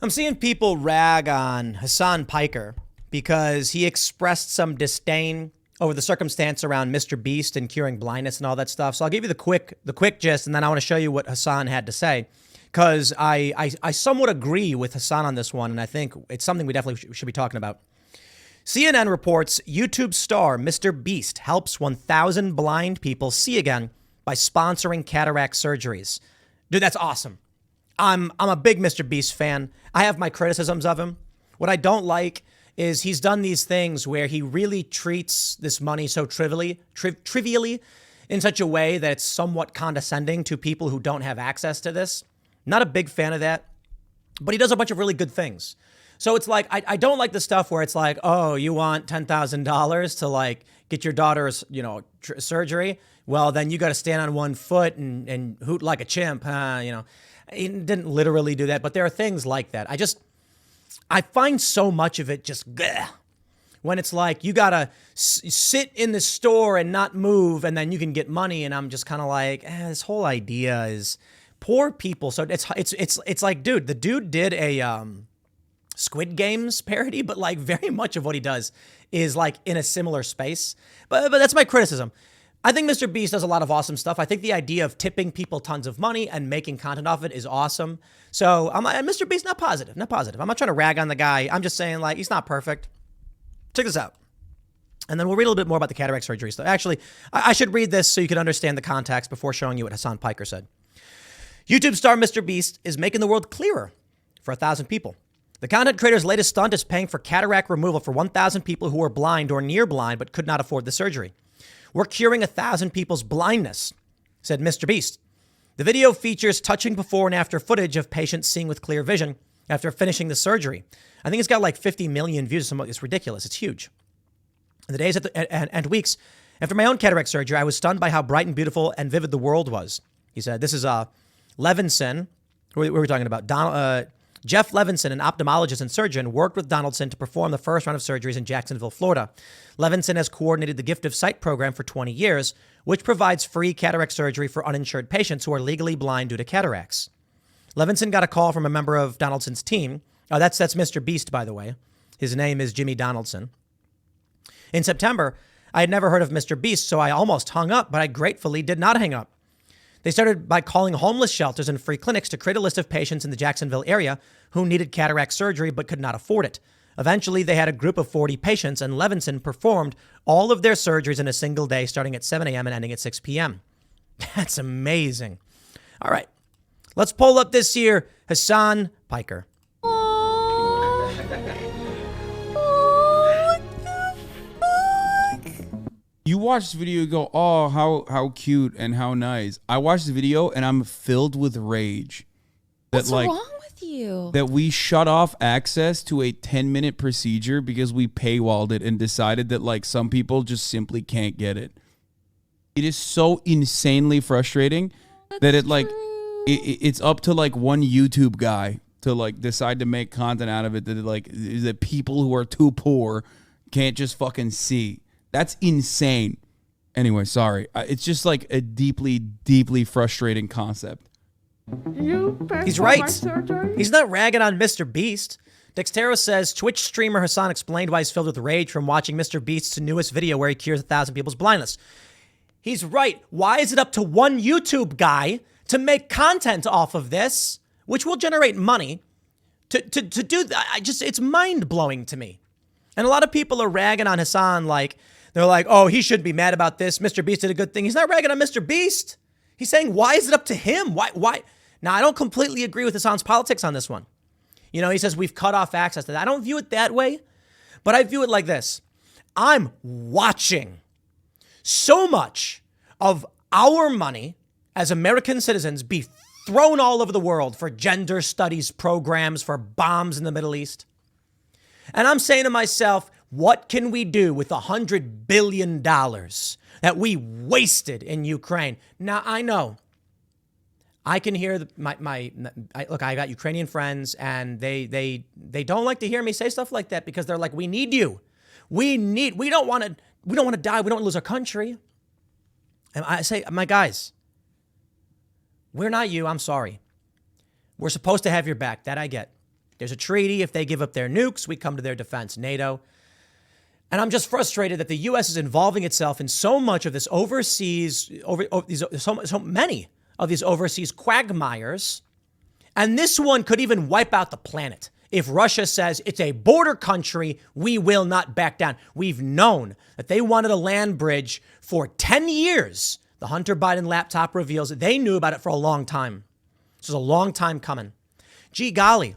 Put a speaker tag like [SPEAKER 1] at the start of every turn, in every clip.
[SPEAKER 1] I'm seeing people rag on Hasan Piker because he expressed some disdain over the circumstance around Mr. Beast and curing blindness and all that stuff. So I'll give you the quick gist, and then I want to show you what Hasan had to say, because I somewhat agree with Hasan on this one, and I think it's something we definitely should be talking about. CNN reports YouTube star Mr. Beast helps 1,000 blind people see again by sponsoring cataract surgeries. Dude, that's awesome. I'm a big Mr. Beast fan. I have my criticisms of him. What I don't like is he's done these things where he really treats this money so trivially in such a way that it's somewhat condescending to people who don't have access to this. Not a big fan of that, but he does a bunch of really good things. So it's like, I don't like the stuff where it's like, oh, you want $10,000 to like get your daughter's, surgery? Well, then you got to stand on one foot and hoot like a chimp, He didn't literally do that, but there are things like that. I find so much of it just when it's like you gotta sit in the store and not move, and then you can get money. And I'm just kind of like, this whole idea is poor people. So it's like, dude, the dude did a Squid Games parody, but like very much of what he does is like in a similar space. But that's my criticism. I think Mr. Beast does a lot of awesome stuff. I think the idea of tipping people tons of money and making content off it is awesome. So Mr. Beast, not positive. I'm not trying to rag on the guy. I'm just saying, like, he's not perfect. Check this out. And then we'll read a little bit more about the cataract surgery stuff. Actually, I should read this so you can understand the context before showing you what Hasan Piker said. YouTube star Mr. Beast is making the world clearer for 1,000 people. The content creator's latest stunt is paying for cataract removal for 1,000 people who are blind or near blind but could not afford the surgery. We're curing 1,000 people's blindness, said Mr. Beast. The video features touching before and after footage of patients seeing with clear vision after finishing the surgery. I think it's got like 50 million views. It's ridiculous. It's huge. In the days and weeks after my own cataract surgery, I was stunned by how bright and beautiful and vivid the world was. He said, this is Levinson. What were we talking about? Jeff Levinson, an ophthalmologist and surgeon, worked with Donaldson to perform the first round of surgeries in Jacksonville, Florida. Levinson has coordinated the Gift of Sight program for 20 years, which provides free cataract surgery for uninsured patients who are legally blind due to cataracts. Levinson got a call from a member of Donaldson's team. Oh, that's Mr. Beast, by the way. His name is Jimmy Donaldson. In September, I had never heard of Mr. Beast, so I almost hung up, but I gratefully did not hang up. They started by calling homeless shelters and free clinics to create a list of patients in the Jacksonville area who needed cataract surgery but could not afford it. Eventually, they had a group of 40 patients, and Levinson performed all of their surgeries in a single day, starting at 7 a.m. and ending at 6 p.m. That's amazing. All right, let's pull up this here Hasan Piker.
[SPEAKER 2] You watch the video, you go, oh, how cute and how nice. I watched the video and I'm filled with rage.
[SPEAKER 3] What's wrong with you?
[SPEAKER 2] That we shut off access to a 10-minute procedure because we paywalled it and decided that like some people just simply can't get it. It is so insanely frustrating that it's up to like one YouTube guy to like decide to make content out of it that people who are too poor can't just fucking see. That's insane. Anyway, sorry. It's just like a deeply, deeply frustrating concept.
[SPEAKER 1] He's right. He's not ragging on Mr. Beast. Dextero says Twitch streamer Hasan explained why he's filled with rage from watching Mr. Beast's newest video where he cures 1,000 people's blindness. He's right. Why is it up to one YouTube guy to make content off of this, which will generate money, to do that? It's mind-blowing to me. And a lot of people are ragging on Hasan like, they're like, oh, he shouldn't be mad about this. Mr. Beast did a good thing. He's not ragging on Mr. Beast. He's saying, why is it up to him? Why? Now, I don't completely agree with Hasan's politics on this one. He says we've cut off access to that. I don't view it that way, but I view it like this. I'm watching so much of our money as American citizens be thrown all over the world for gender studies programs, for bombs in the Middle East. And I'm saying to myself, what can we do with $100 billion that we wasted in Ukraine? Now, I know I can hear look, I got Ukrainian friends and they don't like to hear me say stuff like that because they're like, we need you. We don't want to die. We don't lose our country. And I say, my guys, we're not you. I'm sorry. We're supposed to have your back. That I get. There's a treaty. If they give up their nukes, we come to their defense, NATO. And I'm just frustrated that the U.S. is involving itself in so much of this overseas, so many of these overseas quagmires. And this one could even wipe out the planet. If Russia says it's a border country, we will not back down. We've known that they wanted a land bridge for 10 years. The Hunter Biden laptop reveals that they knew about it for a long time. This was a long time coming. Gee golly,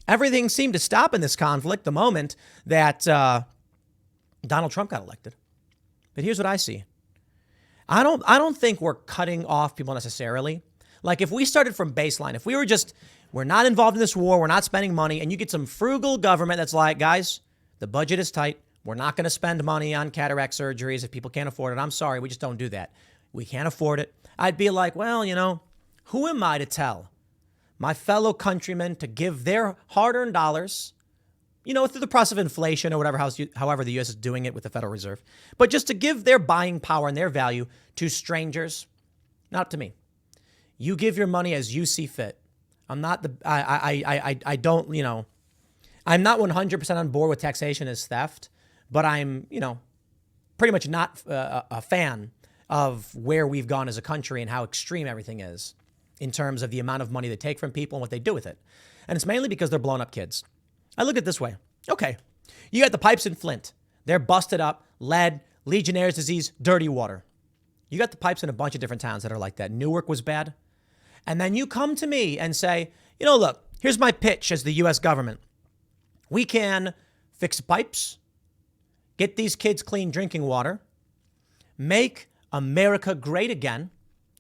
[SPEAKER 1] everything seemed to stop in this conflict the moment that Donald Trump got elected. But here's what I see. I don't think we're cutting off people necessarily. Like if we started from baseline, if we were just, we're not involved in this war, we're not spending money, and you get some frugal government that's like, guys, the budget is tight. We're not going to spend money on cataract surgeries if people can't afford it. I'm sorry, we just don't do that. We can't afford it. I'd be like, well, who am I to tell my fellow countrymen to give their hard-earned dollars, through the process of inflation or however the U.S. is doing it with the Federal Reserve, but just to give their buying power and their value to strangers? Not up to me. You give your money as you see fit. I'm not I don't, I'm not 100% on board with taxation as theft, but I'm, pretty much not a fan of where we've gone as a country and how extreme everything is in terms of the amount of money they take from people and what they do with it. And it's mainly because they're blowing up kids. I look at it this way. Okay, you got the pipes in Flint. They're busted up, lead, Legionnaire's disease, dirty water. You got the pipes in a bunch of different towns that are like that. Newark was bad. And then you come to me and say, look, here's my pitch as the U.S. government. We can fix pipes, get these kids clean drinking water, make America great again,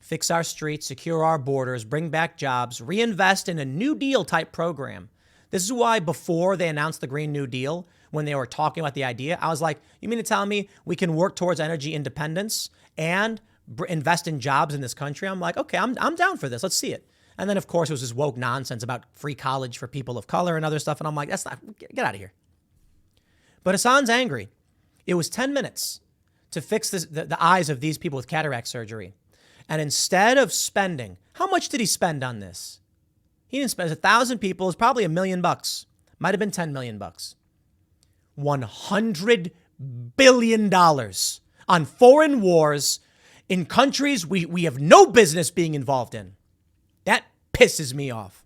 [SPEAKER 1] fix our streets, secure our borders, bring back jobs, reinvest in a New Deal type program. This is why before they announced the Green New Deal, when they were talking about the idea, I was like, you mean to tell me we can work towards energy independence and invest in jobs in this country? I'm like, okay, I'm down for this. Let's see it. And then, of course, it was this woke nonsense about free college for people of color and other stuff. And I'm like, that's not, get out of here. But Hasan's angry. It was 10 minutes to fix the eyes of these people with cataract surgery. And instead of spending, how much did he spend on this? He didn't spend 1,000 people. It's probably $1 million. Might have been $10 million. $100 billion on foreign wars in countries we have no business being involved in. That pisses me off.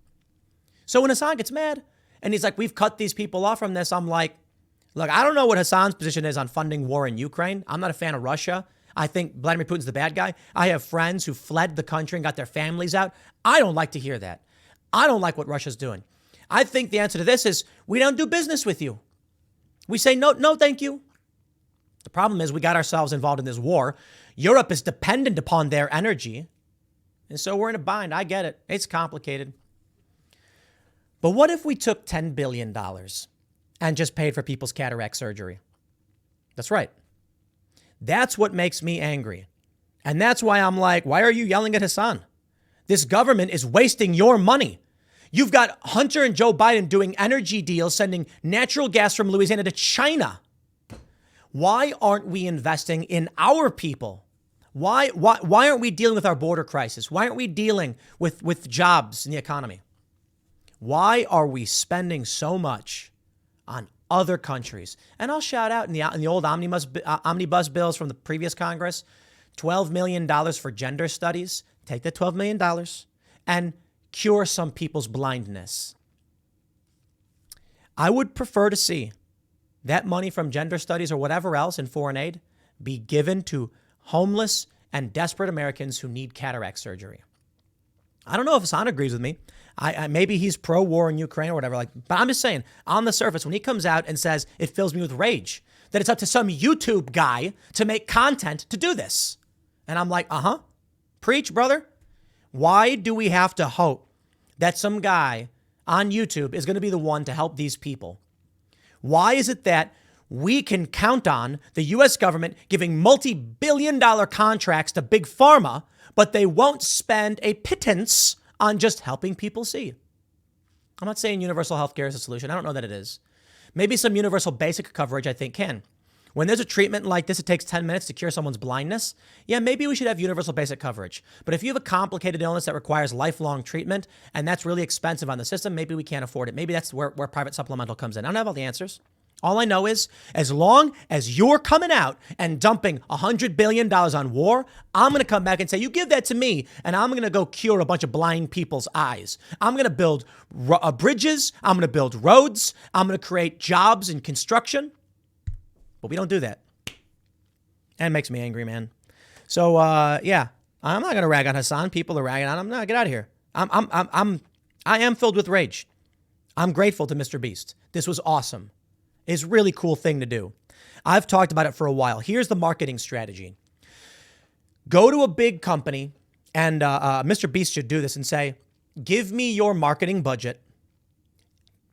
[SPEAKER 1] So when Hasan gets mad and he's like, we've cut these people off from this, I'm like, look, I don't know what Hasan's position is on funding war in Ukraine. I'm not a fan of Russia. I think Vladimir Putin's the bad guy. I have friends who fled the country and got their families out. I don't like to hear that. I don't like what Russia's doing. I think the answer to this is we don't do business with you. We say, no, thank you. The problem is we got ourselves involved in this war. Europe is dependent upon their energy. And so we're in a bind. I get it. It's complicated. But what if we took $10 billion and just paid for people's cataract surgery? That's right. That's what makes me angry. And that's why I'm like, why are you yelling at Hasan? This government is wasting your money. You've got Hunter and Joe Biden doing energy deals, sending natural gas from Louisiana to China. Why aren't we investing in our people? Why aren't we dealing with our border crisis? Why aren't we dealing with jobs in the economy? Why are we spending so much on other countries? And I'll shout out in the old omnibus bills from the previous Congress, $12 million for gender studies. Take that $12 million and cure some people's blindness. I would prefer to see that money from gender studies or whatever else in foreign aid be given to homeless and desperate Americans who need cataract surgery. I don't know if Hasan agrees with me. Maybe he's pro-war in Ukraine or whatever. But I'm just saying, on the surface, when he comes out and says it fills me with rage, that it's up to some YouTube guy to make content to do this. And I'm like, preach, brother. Why do we have to hope that some guy on YouTube is going to be the one to help these people? Why is it that we can count on the U.S. government giving multi-billion-dollar contracts to big pharma, but they won't spend a pittance on just helping people see? I'm not saying universal health care is a solution. I don't know that it is. Maybe some universal basic coverage, I think, can. When there's a treatment like this, it takes 10 minutes to cure someone's blindness. Yeah, maybe we should have universal basic coverage. But if you have a complicated illness that requires lifelong treatment and that's really expensive on the system, maybe we can't afford it. Maybe that's where private supplemental comes in. I don't have all the answers. All I know is as long as you're coming out and dumping $100 billion on war, I'm going to come back and say, you give that to me, and I'm going to go cure a bunch of blind people's eyes. I'm going to build bridges. I'm going to build roads. I'm going to create jobs in construction. But we don't do that. And it makes me angry, man. So, yeah, I'm not going to rag on Hasan. People are ragging on him. No, get out of here. I am filled with rage. I'm grateful to Mr. Beast. This was awesome. It's a really cool thing to do. I've talked about it for a while. Here's the marketing strategy. Go to a big company, and Mr. Beast should do this and say, give me your marketing budget.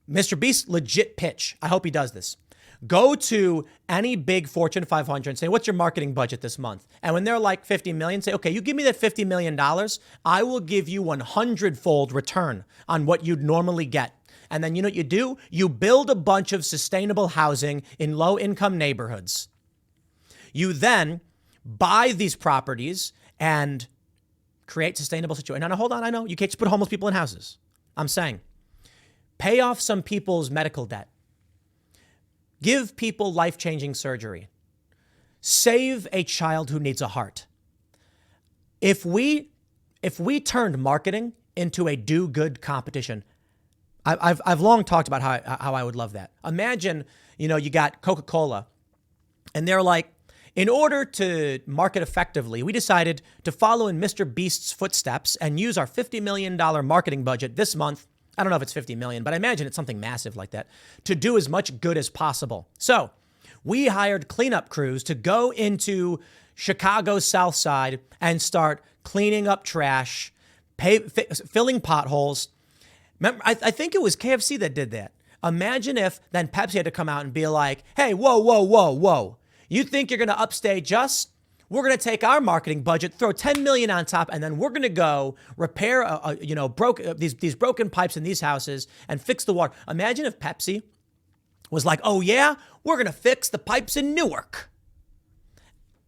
[SPEAKER 1] Mr. Beast, legit pitch. I hope he does this. Go to any big Fortune 500 and say, what's your marketing budget this month? And when they're like 50 million, say, okay, you give me that $50 million. I will give you 100-fold return on what you'd normally get. And then you know what you do? You build a bunch of sustainable housing in low-income neighborhoods. You then buy these properties and create sustainable situations. Now, hold on. I know you can't just put homeless people in houses. I'm saying pay off some people's medical debt. Give people life-changing surgery. Save a child who needs a heart. If we turned marketing into a do-good competition, I've long talked about how I would love that. Imagine, you got Coca-Cola, and they're like, in order to market effectively, we decided to follow in Mr. Beast's footsteps and use our $50 million marketing budget this month. I don't know if it's 50 million, but I imagine it's something massive like that, to do as much good as possible. So we hired cleanup crews to go into Chicago's South Side and start cleaning up trash, filling potholes. Remember, I think it was KFC that did that. Imagine if then Pepsi had to come out and be like, hey, whoa. You think you're going to upstage us? We're going to take our marketing budget, throw 10 million on top, and then we're going to go repair, these broken pipes in these houses and fix the water. Imagine if Pepsi was like, oh yeah, we're going to fix the pipes in Newark.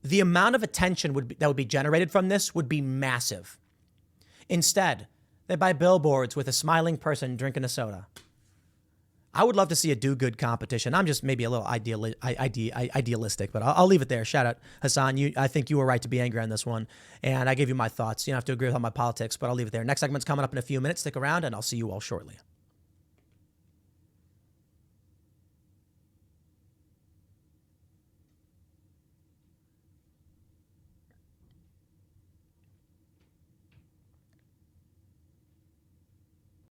[SPEAKER 1] The amount of attention that would be generated from this would be massive. Instead, they buy billboards with a smiling person drinking a soda. I would love to see a do-good competition. I'm just maybe a little idealistic, but I'll leave it there. Shout out, Hasan. I think you were right to be angry on this one, and I gave you my thoughts. You don't have to agree with all my politics, but I'll leave it there. Next segment's coming up in a few minutes. Stick around, and I'll see you all shortly.